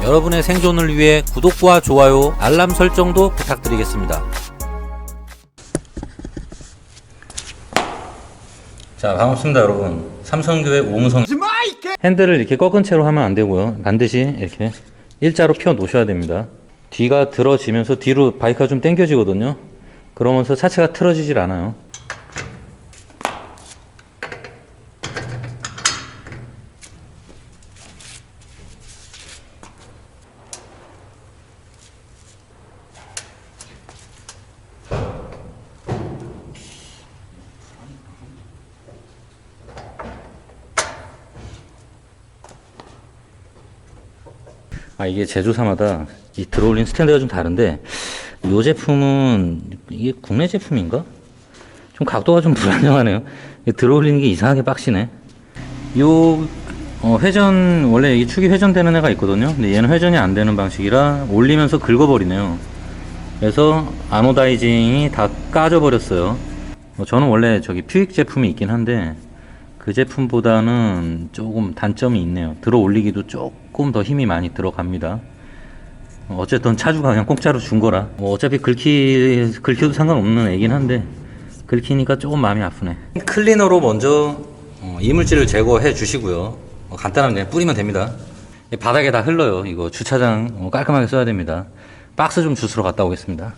여러분의 생존을 위해 구독과 좋아요, 알람 설정도 부탁드리겠습니다. 자, 반갑습니다 여러분. 삼성교회 오무성. 핸들을 이렇게 꺾은 채로 하면 안 되고요. 반드시 이렇게 일자로 펴 놓으셔야 됩니다. 뒤가 들어지면서 뒤로 바이크가 좀 당겨지거든요. 그러면서 차체가 틀어지질 않아요. 이게 제조사마다 이 들어올린 스탠드가 좀 다른데, 이 제품은 이게 국내 제품인가? 좀 각도가 좀 불안정하네요. 들어올리는 게 이상하게 빡시네. 요 회전, 원래 이 축이 회전되는 애가 있거든요. 근데 얘는 회전이 안 되는 방식이라 올리면서 긁어버리네요. 그래서 아노다이징이 다 까져버렸어요. 저는 원래 저기 퓨익 제품이 있긴 한데 그 제품보다는 조금 단점이 있네요. 들어 올리기도 조금 더 힘이 많이 들어갑니다. 어쨌든 차주가 그냥 공짜로 준 거라 어차피 긁혀도 상관없는 애긴 한데 긁히니까 조금 마음이 아프네. 클리너로 먼저 이물질을 제거해 주시고요. 간단하게 그냥 뿌리면 됩니다. 바닥에 다 흘러요. 이거 주차장 깔끔하게 써야 됩니다. 박스 좀 주스러 갔다 오겠습니다.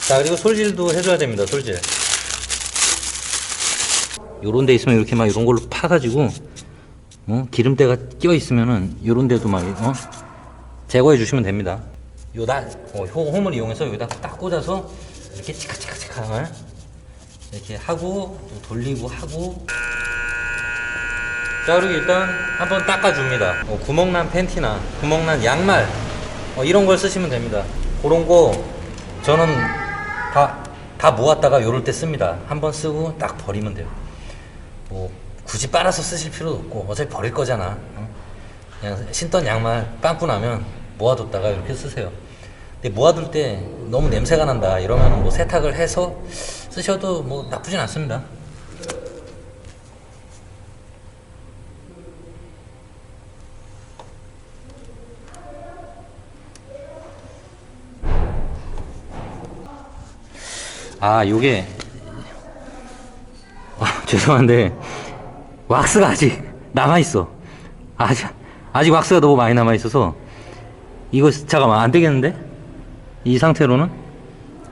자, 그리고 솔질도 해줘야 됩니다. 솔질. 요런 데 있으면 이렇게 막 이런 걸로 파가지고 기름때가 껴 있으면은 요런 데도 막 제거해 주시면 됩니다. 홈을 이용해서 여기다 딱 꽂아서 이렇게 치카치카치카 이렇게 하고 또 돌리고 하고. 자, 그리고 일단 한번 닦아줍니다. 구멍난 팬티나 구멍난 양말 이런 걸 쓰시면 됩니다. 그런 거 저는 다 모았다가 요럴 때 씁니다. 한번 쓰고 딱 버리면 돼요. 굳이 빨아서 쓰실 필요도 없고 어차피 버릴 거잖아. 그냥 신던 양말 빵꾸 나면 모아뒀다가 이렇게 쓰세요. 근데 모아둘 때 너무 냄새가 난다 이러면 뭐 세탁을 해서 쓰셔도 뭐 나쁘진 않습니다. 요게 죄송한데 왁스가 아직 남아있어. 아직 왁스가 너무 많이 남아있어서 이거 잠깐만 안 되겠는데? 이 상태로는?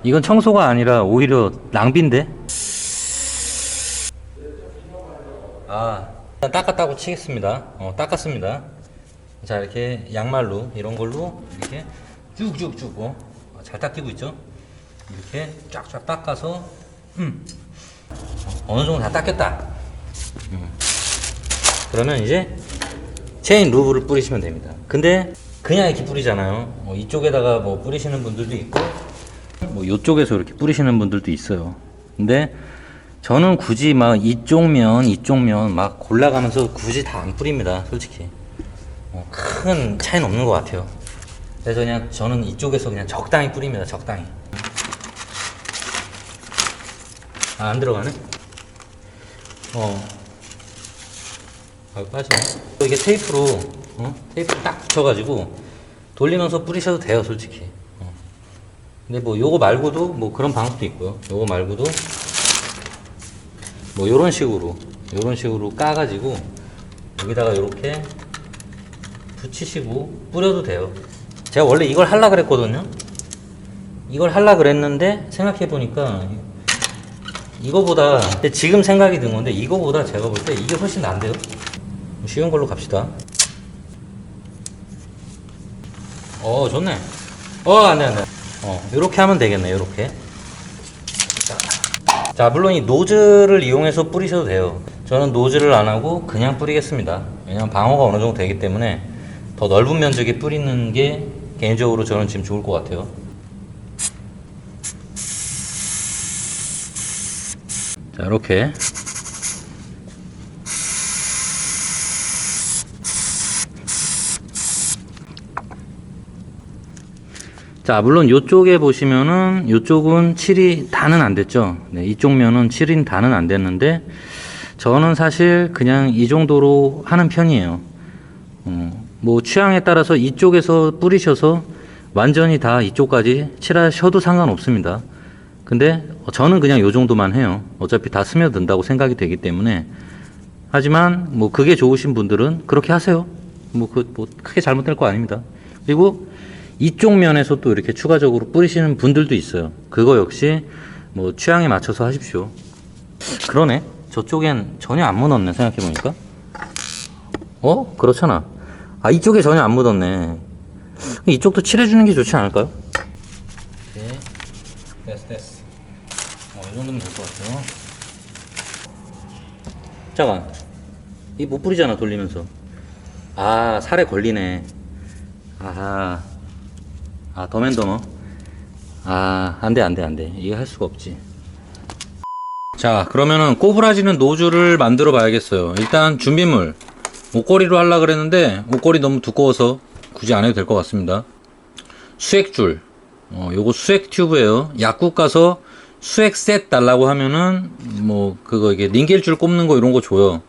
이건 청소가 아니라 오히려 낭비인데? 일단 닦았다고 치겠습니다. 닦았습니다. 자, 이렇게 양말로 이런 걸로 이렇게 쭉쭉쭉 잘 닦이고 있죠? 이렇게 쫙쫙 닦아서 어느 정도 다 닦였다. 그러면 이제 체인 루브를 뿌리시면 됩니다. 근데 그냥 이렇게 뿌리잖아요. 이쪽에다가 뭐 뿌리시는 분들도 있고 뭐 이쪽에서 이렇게 뿌리시는 분들도 있어요. 근데 저는 굳이 막 이쪽 면 막 골라가면서 굳이 다 안 뿌립니다. 솔직히 큰 차이는 없는 것 같아요. 그래서 그냥 저는 이쪽에서 그냥 적당히 뿌립니다. 적당히. 안 들어가네? 빠지네. 이게 테이프로 딱 붙여가지고 돌리면서 뿌리셔도 돼요, 솔직히. 근데 뭐 요거 말고도 뭐 그런 방법도 있고요. 요거 말고도 뭐 요런 식으로 까가지고 여기다가 요렇게 붙이시고 뿌려도 돼요. 제가 원래 이걸 하려 그랬거든요. 이걸 하려 그랬는데 생각해보니까 이거보다 지금 생각이 든 건데 이거보다 제가 볼 때 이게 훨씬 나은데요. 쉬운 걸로 갑시다. 좋네. 안돼. 요렇게 하면 되겠네. 요렇게. 자, 물론 이 노즐을 이용해서 뿌리셔도 돼요. 저는 노즐을 안 하고 그냥 뿌리겠습니다. 왜냐면 방어가 어느 정도 되기 때문에 더 넓은 면적에 뿌리는 게 개인적으로 저는 지금 좋을 것 같아요. 자, 이렇게 자, 물론 요쪽에 보시면은 요쪽은 칠이 다는 안 됐죠. 네, 이쪽 면은 칠이 다는 안 됐는데 저는 사실 그냥 이 정도로 하는 편이에요. 뭐 취향에 따라서 이쪽에서 뿌리셔서 완전히 다 이쪽까지 칠하셔도 상관없습니다. 근데 저는 그냥 요 정도만 해요. 어차피 다 스며든다고 생각이 되기 때문에. 하지만 뭐 그게 좋으신 분들은 그렇게 하세요. 뭐 크게 잘못될 거 아닙니다. 그리고 이쪽 면에서 또 이렇게 추가적으로 뿌리시는 분들도 있어요. 그거 역시 뭐 취향에 맞춰서 하십시오. 그러네. 저쪽엔 전혀 안 묻었네, 생각해보니까. 그렇잖아. 아, 이쪽에 전혀 안 묻었네. 이쪽도 칠해주는 게 좋지 않을까요? 오케이. 됐어. 이 정도면 될 것 같아요. 잠깐. 이 못 뿌리잖아, 돌리면서. 아, 살에 걸리네. 아하. 더맨더머. 안 돼. 이거 할 수가 없지. 자, 그러면은 꼬부라지는 노즐을 만들어 봐야겠어요. 일단 준비물. 목걸이로 하려고 그랬는데, 목걸이 너무 두꺼워서 굳이 안 해도 될 것 같습니다. 수액줄. 요거 수액 튜브예요. 약국 가서 수액 셋 달라고 하면은, 뭐, 이게 링겔줄 꼽는 거 이런 거 줘요.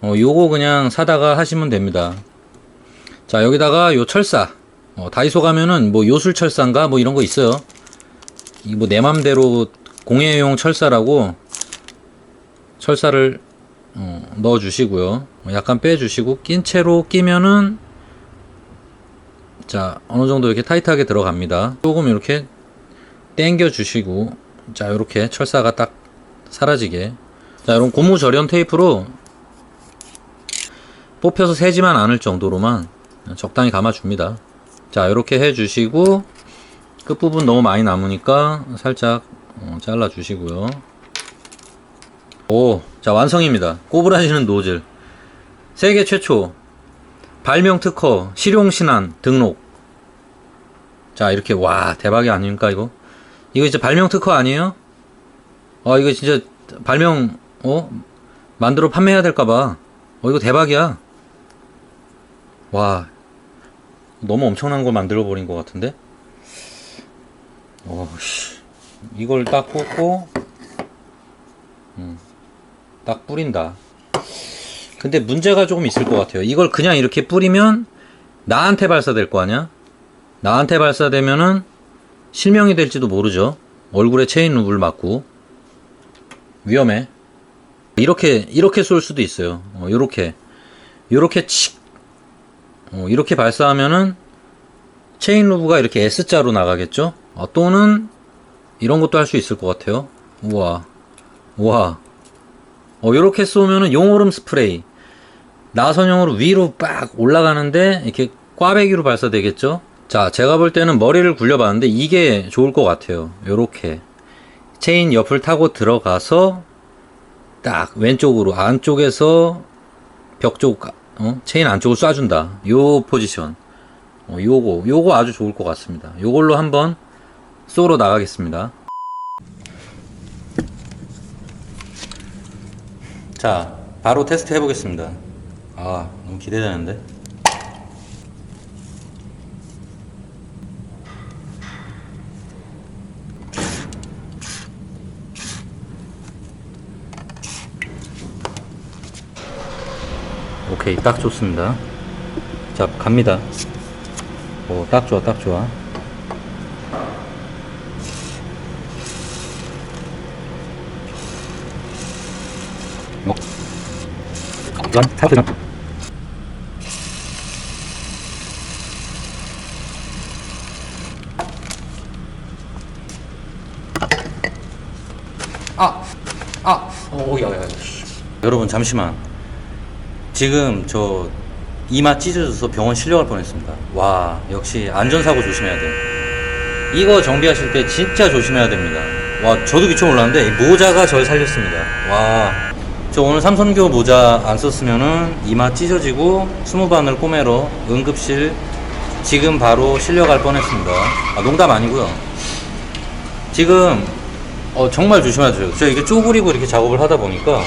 요거 그냥 사다가 하시면 됩니다. 자, 여기다가 요 철사. 다이소 가면은 뭐 요술철사인가 뭐 이런 거 있어요. 이 뭐 내 맘대로 공예용 철사라고 철사를 넣어 주시고요. 약간 빼 주시고 낀 채로 끼면은 자, 어느 정도 이렇게 타이트하게 들어갑니다. 조금 이렇게 당겨 주시고 자, 이렇게 철사가 딱 사라지게. 자, 이런 고무 절연 테이프로 뽑혀서 새지만 않을 정도로만 적당히 감아 줍니다. 자, 이렇게 해 주시고 끝부분 너무 많이 남으니까 살짝 잘라 주시고요. 자, 완성입니다. 꼬부라지는 노즐. 세계 최초 발명 특허 실용신안 등록. 자, 이렇게 와, 대박이 아닙니까 이거? 이거 진짜 발명 특허 아니에요? 이거 진짜 발명 만들어 판매해야 될까봐. 이거 대박이야. 와, 너무 엄청난 걸 만들어 버린 것 같은데? 이걸 딱 꽂고 딱 뿌린다. 근데 문제가 조금 있을 것 같아요. 이걸 그냥 이렇게 뿌리면 나한테 발사될 거 아니야? 나한테 발사되면은 실명이 될지도 모르죠. 얼굴에 체인 룹을 맞고 위험해. 이렇게 쏠 수도 있어요. 요렇게 칙 이렇게 발사하면은 체인 루브가 이렇게 S자로 나가겠죠? 또는 이런 것도 할 수 있을 것 같아요. 우와. 요렇게 쏘면은 용오름 스프레이 나선형으로 위로 빡 올라가는데 이렇게 꽈배기로 발사되겠죠? 자, 제가 볼 때는 머리를 굴려봤는데 이게 좋을 것 같아요. 요렇게 체인 옆을 타고 들어가서 딱 왼쪽으로 안쪽에서 벽 쪽 체인 안쪽을 쏴준다. 요 포지션. 요거 아주 좋을 것 같습니다. 요걸로 한번 쏘러 나가겠습니다. 자, 바로 테스트 해보겠습니다. 너무 기대되는데. 오케이, 딱 좋습니다. 자, 갑니다. 딱 좋아. 이건 살펴나. 야야야. 여러분 잠시만. 지금 저 이마 찢어져서 병원 실려갈 뻔했습니다. 와, 역시 안전사고 조심해야 돼. 이거 정비하실 때 진짜 조심해야 됩니다. 와, 저도 미처 몰랐는데 이 모자가 절 살렸습니다. 와, 저 오늘 삼선교 모자 안 썼으면은 이마 찢어지고 20바늘 꼬매러 응급실 지금 바로 실려갈 뻔했습니다. 농담 아니고요. 지금 정말 조심해야 돼요. 저 이게 쪼그리고 이렇게 작업을 하다 보니까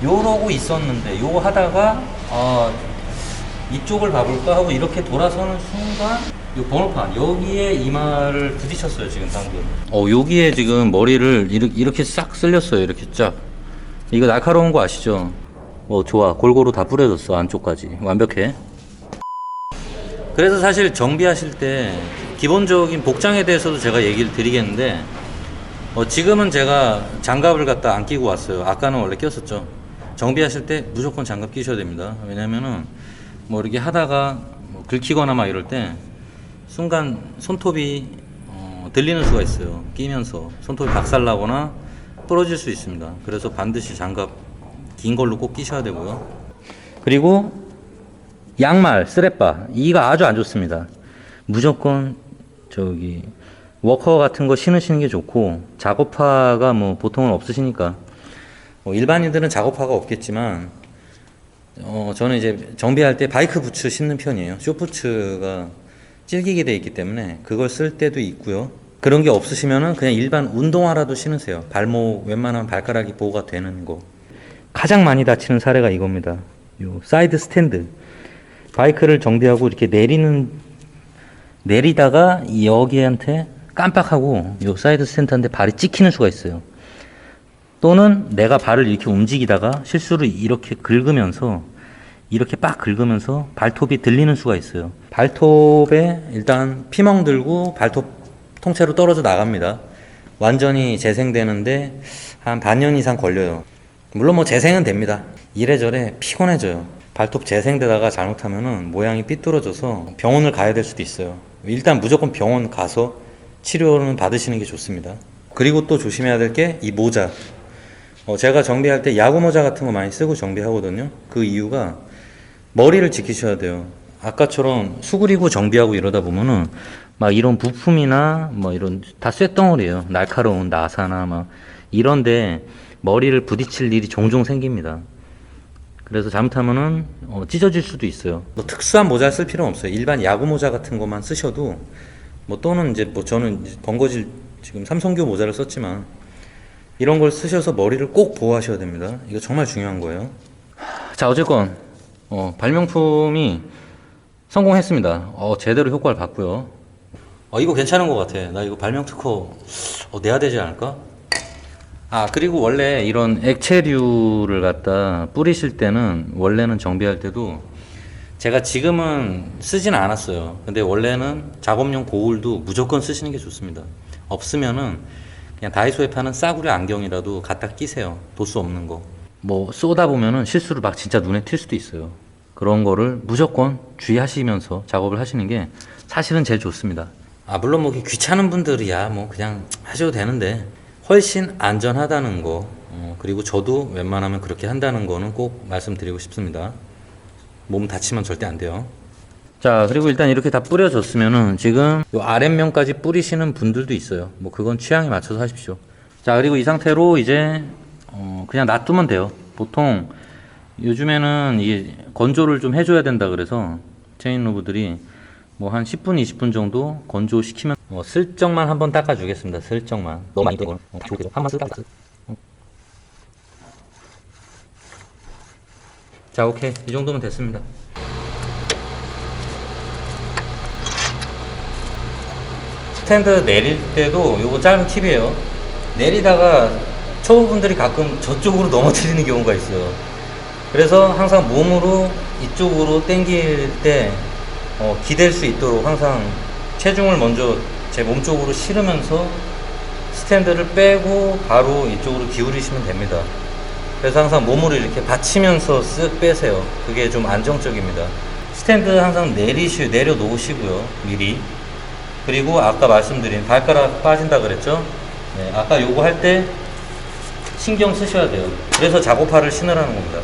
요러고 있었는데 요거 하다가 이쪽을 봐볼까 하고 이렇게 돌아서는 순간 요 번호판 여기에 이마를 부딪혔어요 지금 방금. 여기에 지금 머리를 이렇게 싹 쓸렸어요. 이렇게 쫙. 이거 날카로운 거 아시죠? 좋아. 골고루 다 뿌려졌어. 안쪽까지 완벽해. 그래서 사실 정비하실 때 기본적인 복장에 대해서도 제가 얘기를 드리겠는데, 지금은 제가 장갑을 갖다 안 끼고 왔어요. 아까는 원래 꼈었죠. 정비하실 때 무조건 장갑 끼셔야 됩니다. 왜냐면은 뭐 이렇게 하다가 긁히거나 막 이럴 때 순간 손톱이 들리는 수가 있어요. 끼면서 손톱이 박살나거나 부러질 수 있습니다. 그래서 반드시 장갑 긴 걸로 꼭 끼셔야 되고요. 그리고 양말, 스레빠, 이거 아주 안 좋습니다. 무조건 워커 같은 거 신으시는 게 좋고, 작업화가 뭐 보통은 없으시니까, 일반인들은 작업화가 없겠지만, 저는 이제 정비할 때 바이크 부츠 신는 편이에요. 숏부츠가 질기게 돼 있기 때문에 그걸 쓸 때도 있고요. 그런 게 없으시면은 그냥 일반 운동화라도 신으세요. 발목 웬만하면 발가락이 보호가 되는 거. 가장 많이 다치는 사례가 이겁니다. 요 사이드 스탠드. 바이크를 정비하고 이렇게 내리다가 여기한테 깜빡하고 요 사이드 스탠드한테 발이 찍히는 수가 있어요. 또는 내가 발을 이렇게 움직이다가 실수로 이렇게 긁으면서 발톱이 들리는 수가 있어요. 발톱에 일단 피멍 들고 발톱 통째로 떨어져 나갑니다. 완전히 재생되는데 한 반년 이상 걸려요. 물론 뭐 재생은 됩니다. 이래저래 피곤해져요. 발톱 재생되다가 잘못하면은 모양이 삐뚤어져서 병원을 가야 될 수도 있어요. 일단 무조건 병원 가서 치료는 받으시는 게 좋습니다. 그리고 또 조심해야 될 게 이 모자. 제가 정비할 때 야구 모자 같은 거 많이 쓰고 정비하거든요. 그 이유가 머리를 지키셔야 돼요. 아까처럼 수그리고 정비하고 이러다 보면은 막 이런 부품이나 뭐 이런 다 쇳덩어리예요. 날카로운 나사나 막 이런데 머리를 부딪힐 일이 종종 생깁니다. 그래서 잘못하면은 찢어질 수도 있어요. 뭐 특수한 모자 쓸 필요는 없어요. 일반 야구 모자 같은 것만 쓰셔도 또는 이제 저는 번거질 지금 삼성교 모자를 썼지만 이런 걸 쓰셔서 머리를 꼭 보호하셔야 됩니다. 이거 정말 중요한 거예요. 자, 어쨌건 발명품이 성공했습니다. 제대로 효과를 봤고요. 이거 괜찮은 것 같아. 나 이거 발명 특허 내야 되지 않을까? 그리고 원래 이런 액체류를 갖다 뿌리실 때는, 원래는 정비할 때도, 제가 지금은 쓰진 않았어요. 근데 원래는 작업용 고울도 무조건 쓰시는 게 좋습니다. 없으면은 그냥 다이소에 파는 싸구려 안경이라도 갖다 끼세요. 도수 없는 거. 쏘다 보면은 실수로 막 진짜 눈에 튈 수도 있어요. 그런 거를 무조건 주의하시면서 작업을 하시는 게 사실은 제일 좋습니다. 물론 귀찮은 분들이야 그냥 하셔도 되는데, 훨씬 안전하다는 거, 그리고 저도 웬만하면 그렇게 한다는 거는 꼭 말씀드리고 싶습니다. 몸 다치면 절대 안 돼요. 자, 그리고 일단 이렇게 다 뿌려졌으면은 지금 요 아랫면까지 뿌리시는 분들도 있어요. 그건 취향에 맞춰서 하십시오. 자, 그리고 이 상태로 이제 그냥 놔두면 돼요. 보통 요즘에는 이게 건조를 좀 해줘야 된다 그래서 체인로브들이 한 10분, 20분 정도 건조시키면 슬쩍만 한번 닦아주겠습니다. 슬쩍만. 너무 많이 뜨거워. 한번 쓱 닦아. 자, 오케이. 이 정도면 됐습니다. 스탠드 내릴 때도 요거 짧은 팁이에요. 내리다가 초보분들이 가끔 저쪽으로 넘어뜨리는 경우가 있어요. 그래서 항상 몸으로 이쪽으로 당길 때 기댈 수 있도록 항상 체중을 먼저 제 몸 쪽으로 실으면서 스탠드를 빼고 바로 이쪽으로 기울이시면 됩니다. 그래서 항상 몸으로 이렇게 받치면서 쓱 빼세요. 그게 좀 안정적입니다. 스탠드 항상 내려 놓으시고요. 미리. 그리고 아까 말씀드린 발가락 빠진다 그랬죠? 네, 아까 요거 할 때 신경 쓰셔야 돼요. 그래서 작업화를 신으라는 겁니다.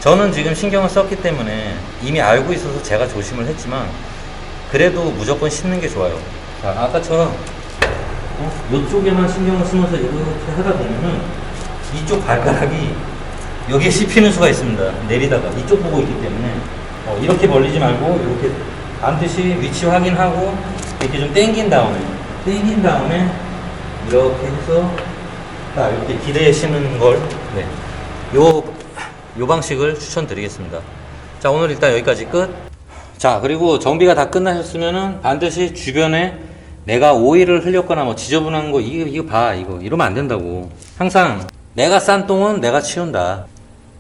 저는 지금 신경을 썼기 때문에 이미 알고 있어서 제가 조심을 했지만, 그래도 무조건 신는 게 좋아요. 자, 아까처럼 이쪽에만 신경을 쓰면서 이렇게 하다 보면은 이쪽 발가락이 여기에 씹히는 수가 있습니다. 내리다가 이쪽 보고 있기 때문에 이렇게 벌리지 말고 이렇게 반드시 위치 확인하고 이렇게 좀 당긴 다음에 이렇게 해서 딱 이렇게 기대시는 걸, 네, 요 방식을 추천드리겠습니다. 자, 오늘 일단 여기까지 끝. 자, 그리고 정비가 다 끝나셨으면은 반드시 주변에 내가 오일을 흘렸거나 뭐 지저분한 거 이거 봐, 이거 이러면 안 된다고. 항상 내가 싼 똥은 내가 치운다.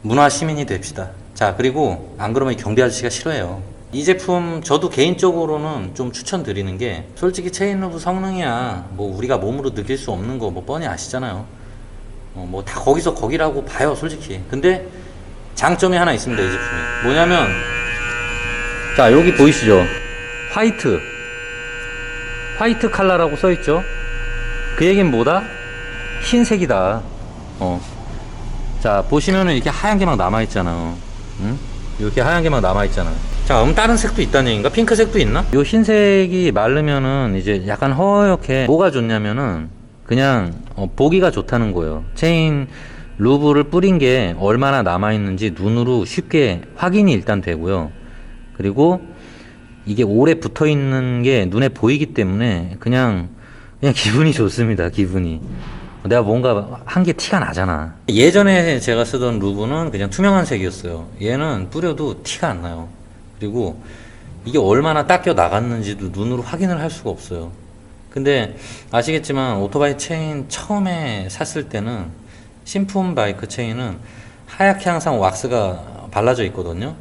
문화 시민이 됩시다. 자, 그리고 안 그러면 경비 아저씨가 싫어해요. 이 제품 저도 개인적으로는 좀 추천드리는 게, 솔직히 체인루브 성능이야 뭐 우리가 몸으로 느낄 수 없는 거 뭐 뻔히 아시잖아요. 뭐 다 거기서 거기라고 봐요, 솔직히. 근데 장점이 하나 있습니다, 이 제품이. 뭐냐면, 자, 여기 보이시죠? 화이트 컬러라고 써있죠? 그 얘기는 뭐다? 흰색이다. 자, 보시면은 이렇게 하얀 게 막 남아있잖아요. 응? 이렇게 하얀 게 막 남아있잖아요. 자, 그럼 다른 색도 있다는 얘기인가? 핑크색도 있나? 요 흰색이 마르면은 이제 약간 허옇게, 뭐가 좋냐면은 그냥 보기가 좋다는 거예요. 체인 루브를 뿌린 게 얼마나 남아있는지 눈으로 쉽게 확인이 일단 되고요. 그리고 이게 오래 붙어 있는 게 눈에 보이기 때문에 그냥 기분이 좋습니다. 기분이. 내가 뭔가 한 게 티가 나잖아. 예전에 제가 쓰던 루브는 그냥 투명한 색이었어요. 얘는 뿌려도 티가 안 나요. 그리고 이게 얼마나 닦여 나갔는지도 눈으로 확인을 할 수가 없어요. 근데 아시겠지만 오토바이 체인 처음에 샀을 때는, 신품 바이크 체인은 하얗게 항상 왁스가 발라져 있거든요.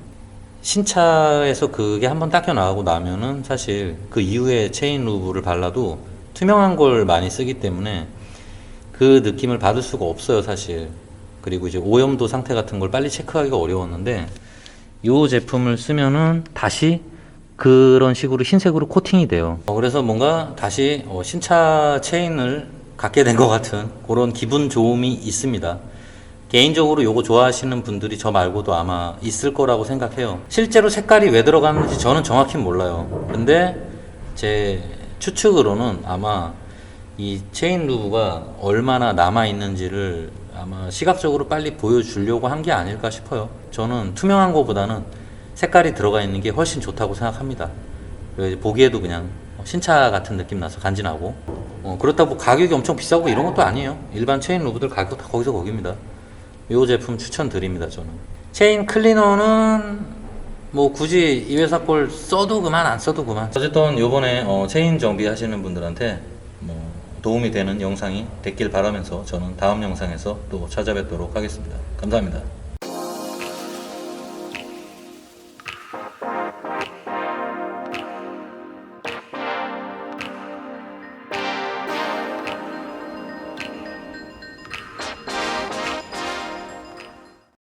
신차에서 그게 한번 닦여 나가고 나면은 사실 그 이후에 체인 루브를 발라도 투명한 걸 많이 쓰기 때문에 그 느낌을 받을 수가 없어요, 사실. 그리고 이제 오염도 상태 같은 걸 빨리 체크하기가 어려웠는데, 이 제품을 쓰면은 다시 그런 식으로 흰색으로 코팅이 돼요. 그래서 뭔가 다시 신차 체인을 갖게 된 것 같은 그런 기분 좋음이 있습니다. 개인적으로 요거 좋아하시는 분들이 저 말고도 아마 있을 거라고 생각해요. 실제로 색깔이 왜 들어갔는지 저는 정확히 몰라요. 근데 제 추측으로는 아마 이 체인 루브가 얼마나 남아 있는지를 아마 시각적으로 빨리 보여주려고 한 게 아닐까 싶어요. 저는 투명한 거보다는 색깔이 들어가 있는 게 훨씬 좋다고 생각합니다. 보기에도 그냥 신차 같은 느낌 나서 간지나고, 그렇다고 가격이 엄청 비싸고 이런 것도 아니에요. 일반 체인 루브들 가격 다 거기서 거기입니다. 이 제품 추천드립니다, 저는. 체인 클리너는 뭐 굳이 이 회사 걸 써도 그만 안 써도 그만. 어쨌든 요번에 체인 정비 하시는 분들한테 뭐 도움이 되는 영상이 됐길 바라면서 저는 다음 영상에서 또 찾아뵙도록 하겠습니다. 감사합니다.